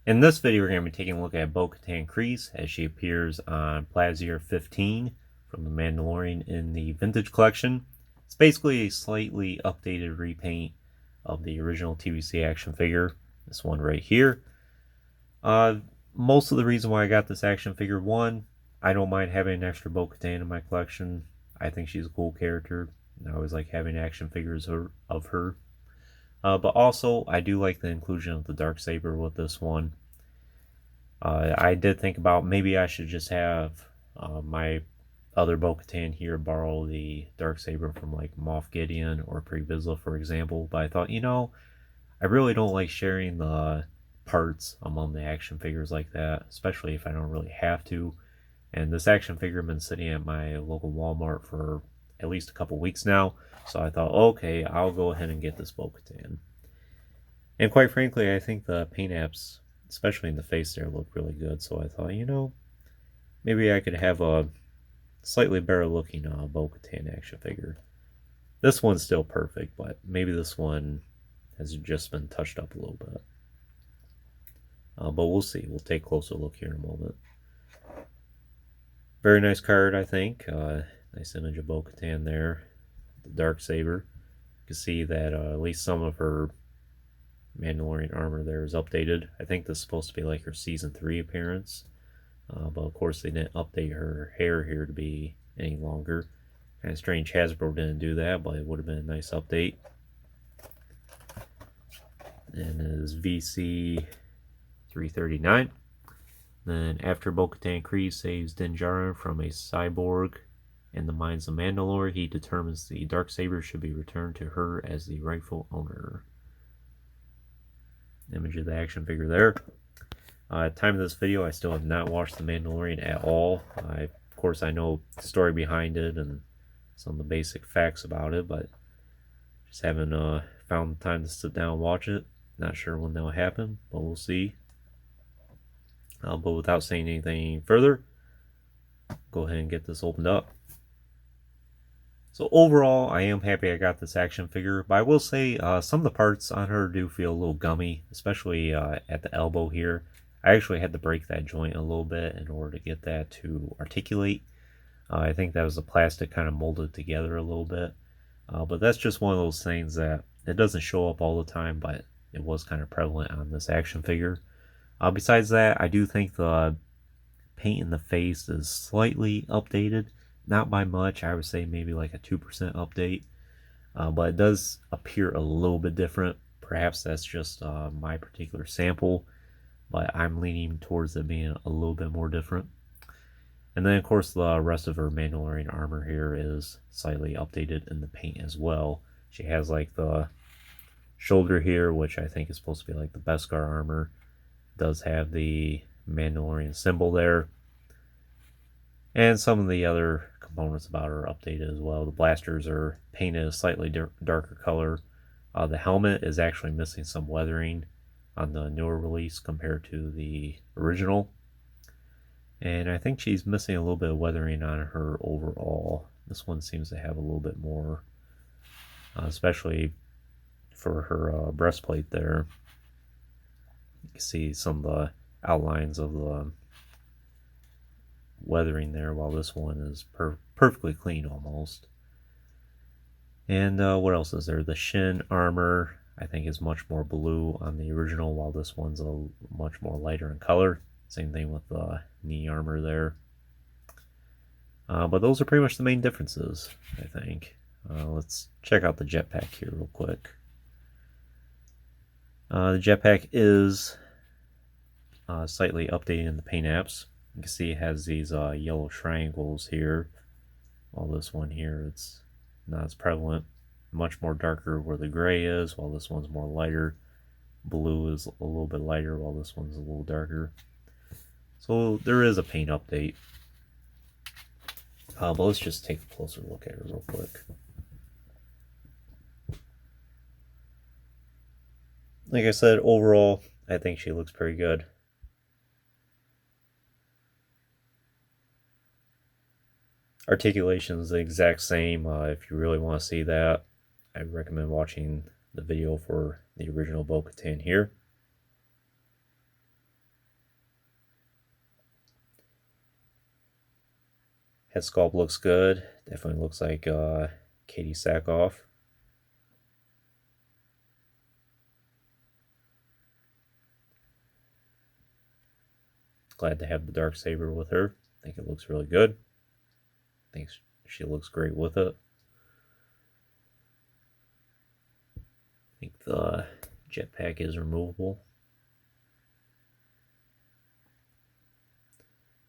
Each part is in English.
In this video, we're going to be taking a look at Bo-Katan Kryze as she appears on Plazir 15 from The Mandalorian in the Vintage Collection. It's basically a slightly updated repaint of the original TVC action figure, this one right here. Most of the reason why I got this action figure, one, I don't mind having an extra Bo-Katan in my collection. I think she's a cool character. I always like having action figures of her. But also, I do like the inclusion of the Darksaber with this one. I did think about maybe I should just have my other Bo-Katan here borrow the Darksaber from like Moff Gideon or Pre Vizsla, for example. But I thought, I really don't like sharing the parts among the action figures like that, especially if I don't really have to. And this action figure has been sitting at my local Walmart for at least a couple weeks now. So I thought, okay, I'll go ahead and get this Bo-Katan. And quite frankly, I think the paint apps, especially in the face there, look really good. So I thought, maybe I could have a slightly better looking Bo-Katan action figure. This one's still perfect, but maybe this one has just been touched up a little bit. But we'll see. We'll take a closer look here in a moment. Very nice card, I think. Nice image of Bo-Katan there. The Darksaber. You can see that at least some of her Mandalorian armor there is updated. I think this is supposed to be like her Season 3 appearance. But of course they didn't update her hair here to be any longer. Kind of strange Hasbro didn't do that, but it would have been a nice update. And it is VC 339. Then after Bo-Katan Kryze saves Din Djarin from a cyborg in the mines of Mandalore, he determines the Darksaber should be returned to her as the rightful owner. Image of the action figure there. At the time of this video, I still have not watched The Mandalorian at all. Of course, I know the story behind it and some of the basic facts about it, but just haven't found the time to sit down and watch it. Not sure when that'll happen, but we'll see. But without saying anything further, go ahead and get this opened up. So overall, I am happy I got this action figure, but I will say some of the parts on her do feel a little gummy, especially at the elbow here. I actually had to break that joint a little bit in order to get that to articulate. I think that was the plastic kind of molded together a little bit. But that's just one of those things that it doesn't show up all the time, but it was kind of prevalent on this action figure. Besides that, I do think the paint in the face is slightly updated. Not by much. I would say maybe like a 2% update. But it does appear a little bit different. Perhaps that's just my particular sample. But I'm leaning towards it being a little bit more different. And then, of course, the rest of her Mandalorian armor here is slightly updated in the paint as well. She has like the shoulder here, which I think is supposed to be like the Beskar armor. Does have the Mandalorian symbol there. And some of the other components about her are updated as well. The blasters are painted a slightly darker color. The helmet is actually missing some weathering on the newer release compared to the original. And I think she's missing a little bit of weathering on her overall. This one seems to have a little bit more, especially for her breastplate there. You can see some of the outlines of the weathering there, while this one is perfectly clean almost. And what else is there? The shin armor, I think, is much more blue on the original, while this one's a much more lighter in color. Same thing with the knee armor there. But those are pretty much the main differences, I think. Let's check out the jetpack here real quick. The jetpack is slightly updated in the paint apps. You can see it has these yellow triangles here. While this one here, it's not as prevalent. Much more darker where the gray is, while this one's more lighter. Blue is a little bit lighter, while this one's a little darker. So there is a paint update. But let's just take a closer look at her real quick. Like I said, overall, I think she looks pretty good. Articulation is the exact same. If you really want to see that, I recommend watching the video for the original Bo-Katan here. Head sculpt looks good. Definitely looks like Katie Sackhoff. Glad to have the Darksaber with her. I think it looks really good. I think she looks great with it. I think the jetpack is removable.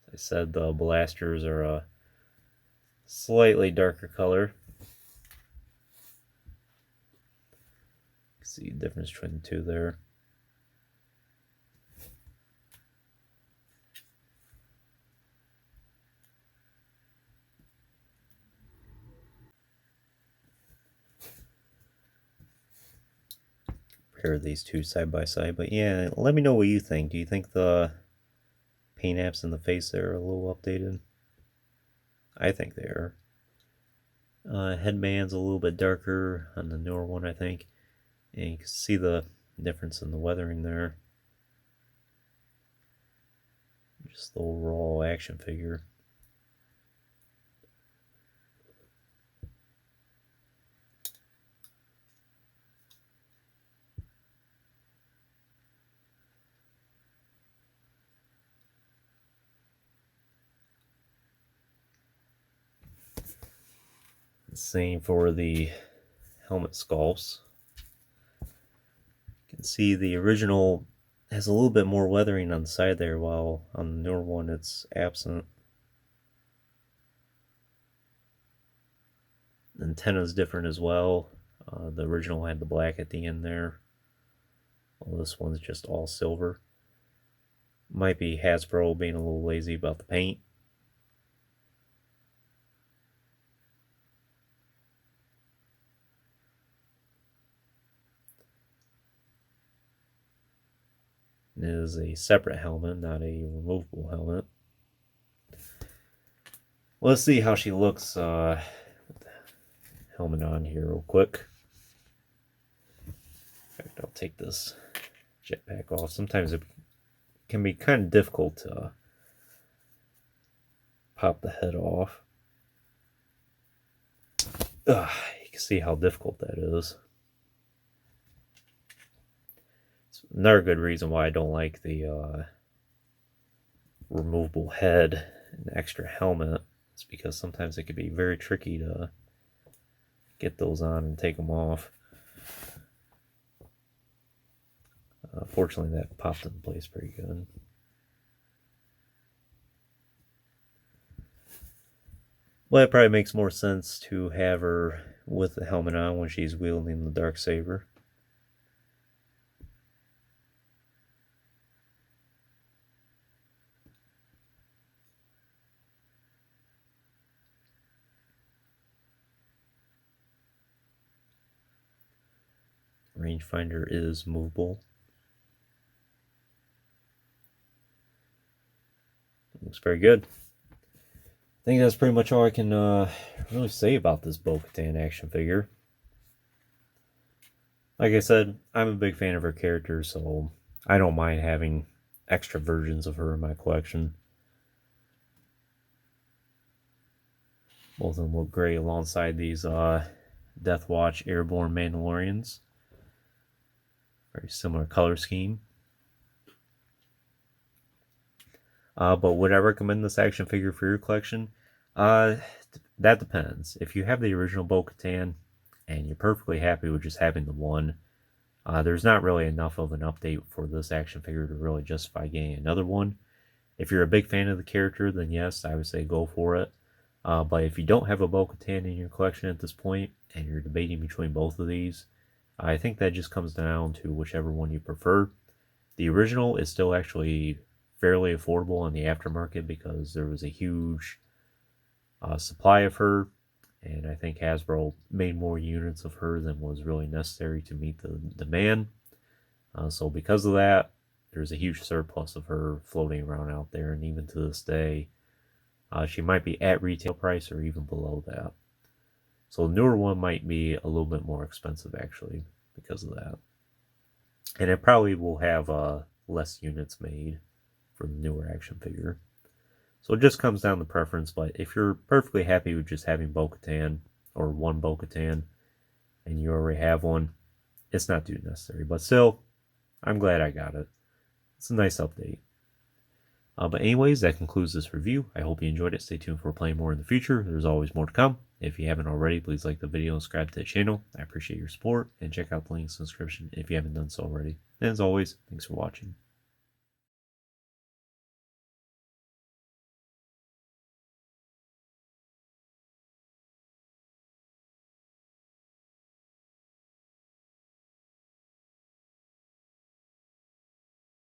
As I said, the blasters are a slightly darker color. You can see the difference between the two there. Compare these two side by side. But yeah, let me know what you think. Do you think the paint apps in the face there are a little updated? I think they are. Headband's a little bit darker on the newer one, I think. And you can see the difference in the weathering there. Just the overall action figure. Same for the helmet sculpts. You can see the original has a little bit more weathering on the side there, while on the newer one it's absent. The antenna is different as well. The original had the black at the end there. Well, this one's just all silver. Might be Hasbro being a little lazy about the paint. It is a separate helmet, not a removable helmet. Let's see how she looks with the helmet on here real quick. In fact, I'll take this jetpack off. Sometimes it can be kind of difficult to pop the head off. You can see how difficult that is. It's another good reason why I don't like the removable head and extra helmet. It's because sometimes it can be very tricky to get those on and take them off. Fortunately, that popped in place pretty good. Well, it probably makes more sense to have her with the helmet on when she's wielding the Darksaber. Rangefinder is movable. Looks very good. I think that's pretty much all I can really say about this Bo-Katan action figure. Like I said, I'm a big fan of her character, so I don't mind having extra versions of her in my collection. Both of them look great alongside these Death Watch Airborne Mandalorians. Very similar color scheme. But would I recommend this action figure for your collection? That depends. If you have the original Bo-Katan and you're perfectly happy with just having the one, there's not really enough of an update for this action figure to really justify getting another one. If you're a big fan of the character, then yes, I would say go for it. But if you don't have a Bo-Katan in your collection at this point, and you're debating between both of these, I think that just comes down to whichever one you prefer. The original is still actually fairly affordable in the aftermarket because there was a huge supply of her, and I think Hasbro made more units of her than was really necessary to meet the demand. So because of that, there's a huge surplus of her floating around out there, and even to this day, she might be at retail price or even below that. So the newer one might be a little bit more expensive actually because of that. And it probably will have less units made for the newer action figure. So it just comes down to preference, but if you're perfectly happy with just having Bo-Katan or one Bo-Katan and you already have one, it's not too necessary. But still, I'm glad I got it. It's a nice update. But anyways, that concludes this review. I hope you enjoyed it. Stay tuned for playing more in the future. There's always more to come. If you haven't already, please like the video and subscribe to the channel. I appreciate your support, and check out the links in the description if you haven't done so already. And as always, thanks for watching.